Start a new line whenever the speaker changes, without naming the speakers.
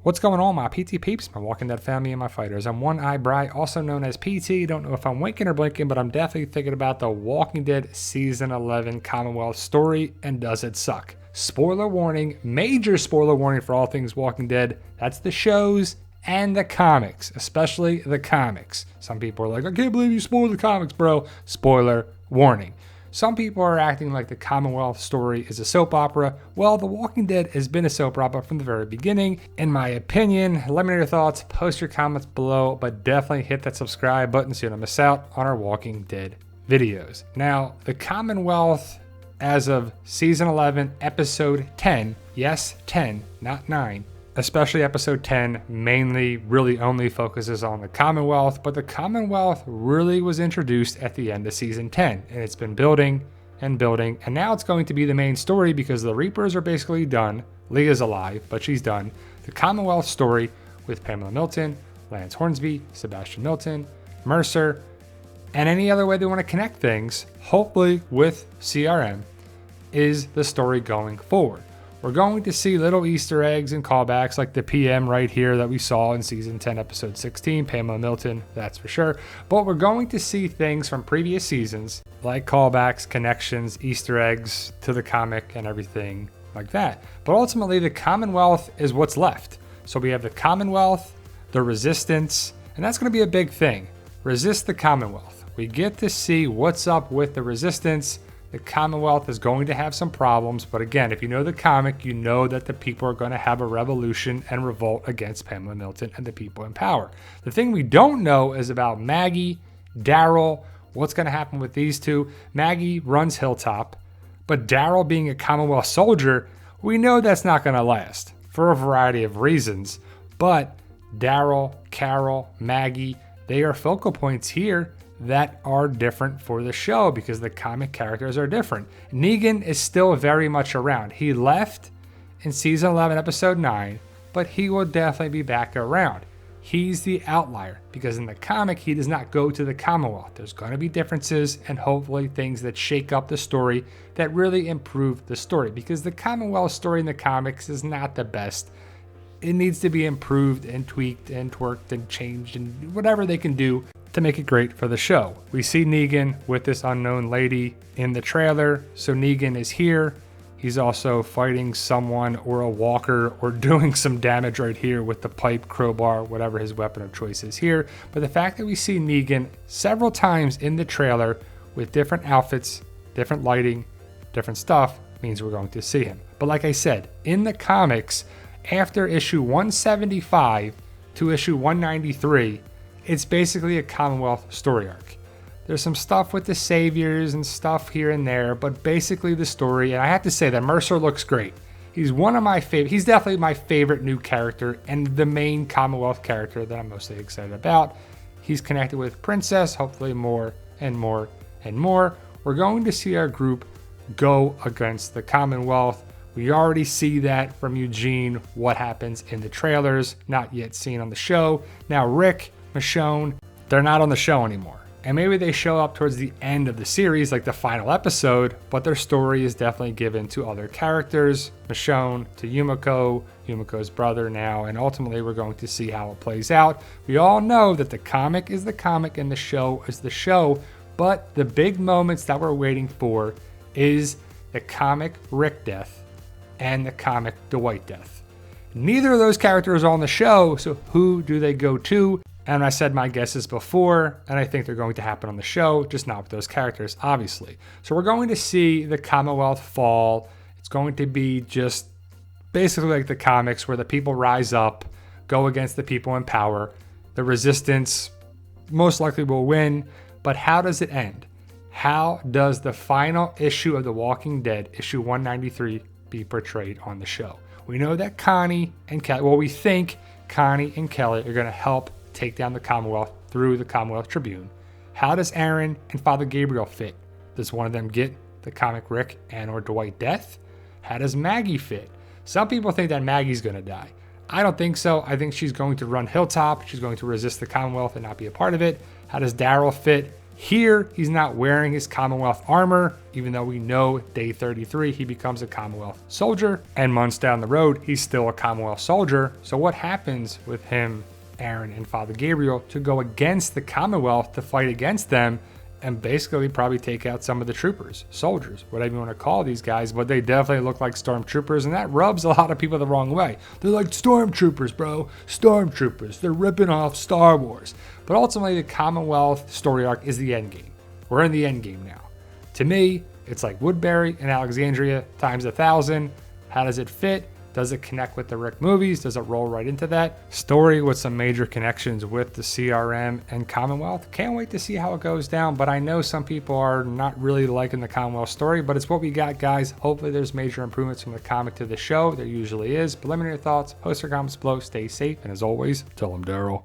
What's going on, my PT peeps, my Walking Dead family, and my fighters? I'm One Eye Bry, also known as PT. Don't know if I'm winking or blinking, but I'm definitely thinking about the Walking Dead Season 11 Commonwealth story, and does it suck? Spoiler warning, major spoiler warning for all things Walking Dead. That's the shows and the comics, especially the comics. Some people are like, I can't believe you spoiled the comics, bro. Spoiler warning. Some people are acting like the Commonwealth story is a soap opera. Well, The Walking Dead has been a soap opera from the very beginning, in my opinion. Let me know your thoughts, post your comments below, but definitely hit that subscribe button so you don't miss out on our Walking Dead videos. Now, the Commonwealth, as of Season 11, Episode 10, yes, 10, not 9, especially Episode 10, mainly really only focuses on the Commonwealth, but the Commonwealth really was introduced at the end of Season 10, and it's been building and building, and now it's going to be the main story because the Reapers are basically done. Leah's alive, but she's done. The Commonwealth story with Pamela Milton, Lance Hornsby, Sebastian Milton, Mercer, and any other way they want to connect things, hopefully with CRM, is the story going forward. We're going to see little Easter eggs and callbacks like the PM right here that we saw in Season 10, Episode 16, Pamela Milton, that's for sure. But we're going to see things from previous seasons like callbacks, connections, Easter eggs to the comic and everything like that. But ultimately, the Commonwealth is what's left. So we have the Commonwealth, the Resistance, and that's going to be a big thing. Resist the Commonwealth. We get to see what's up with the Resistance. The Commonwealth is going to have some problems, but again, if you know the comic, you know that the people are going to have a revolution and revolt against Pamela Milton and the people in power. The thing we don't know is about Maggie, Daryl, what's going to happen with these two. Maggie runs Hilltop, but Daryl being a Commonwealth soldier, we know that's not going to last for a variety of reasons. But Daryl, Carol, Maggie, they are focal points here that are different for the show because the comic characters are different. Negan is still very much around. He left in Season 11, Episode 9, but he will definitely be back around. He's the outlier because in the comic, he does not go to the Commonwealth. There's going to be differences and hopefully things that shake up the story that really improve the story because the Commonwealth story in the comics is not the best. It needs to be improved and tweaked and twerked and changed and whatever they can do to make it great for the show. We see Negan with this unknown lady in the trailer. So Negan is here. He's also fighting someone or a walker or doing some damage right here with the pipe, crowbar, whatever his weapon of choice is here. But the fact that we see Negan several times in the trailer with different outfits, different lighting, different stuff means we're going to see him. But like I said, in the comics, after issue 175 to issue 193, it's basically a Commonwealth story arc. There's some stuff with the saviors and stuff here and there, but basically the story, and I have to say that Mercer looks great. He's one of my favorite, he's definitely my favorite new character and the main Commonwealth character that I'm mostly excited about. He's connected with Princess, hopefully more and more and more. We're going to see our group go against the Commonwealth. We already see that from Eugene, what happens in the trailers, not yet seen on the show. Now Rick, Michonne, they're not on the show anymore. And maybe they show up towards the end of the series, like the final episode, but their story is definitely given to other characters. Michonne to Yumiko, Yumiko's brother now, and ultimately we're going to see how it plays out. We all know that the comic is the comic and the show is the show, but the big moments that we're waiting for is the comic Rick death and the comic Dwight death. Neither of those characters are on the show, so who do they go to? And I said my guesses before, and I think they're going to happen on the show, just not with those characters, obviously. So we're going to see the Commonwealth fall. It's going to be just basically like the comics where the people rise up, go against the people in power. The Resistance most likely will win, but how does it end? How does the final issue of The Walking Dead, issue 193, be portrayed on the show? We know that Connie and Kelly, well, we think Connie and Kelly are going to help take down the Commonwealth through the Commonwealth Tribune. How does Aaron and Father Gabriel fit? Does one of them get the comic Rick and or Dwight death? How does Maggie fit? Some people think that Maggie's going to die. I don't think so. I think she's going to run Hilltop. She's going to resist the Commonwealth and not be a part of it. How does Daryl fit? Here, he's not wearing his Commonwealth armor, even though we know day 33 he becomes a Commonwealth soldier, and months down the road, he's still a Commonwealth soldier. So what happens with him, Aaron, and Father Gabriel to go against the Commonwealth to fight against them and basically probably take out some of the troopers, soldiers, whatever you want to call these guys, but they definitely look like stormtroopers, and that rubs a lot of people the wrong way. They're like, stormtroopers, bro, stormtroopers. They're ripping off Star Wars. But ultimately, the Commonwealth story arc is the end game. We're in the end game now. To me, it's like Woodbury and Alexandria times 1,000. How does it fit? Does it connect with the Rick movies? Does it roll right into that story with some major connections with the CRM and Commonwealth? Can't wait to see how it goes down, but I know some people are not really liking the Commonwealth story, but it's what we got, guys. Hopefully there's major improvements from the comic to the show. There usually is. But let me know your thoughts. Post your comments below. Stay safe, and as always, tell them Daryl.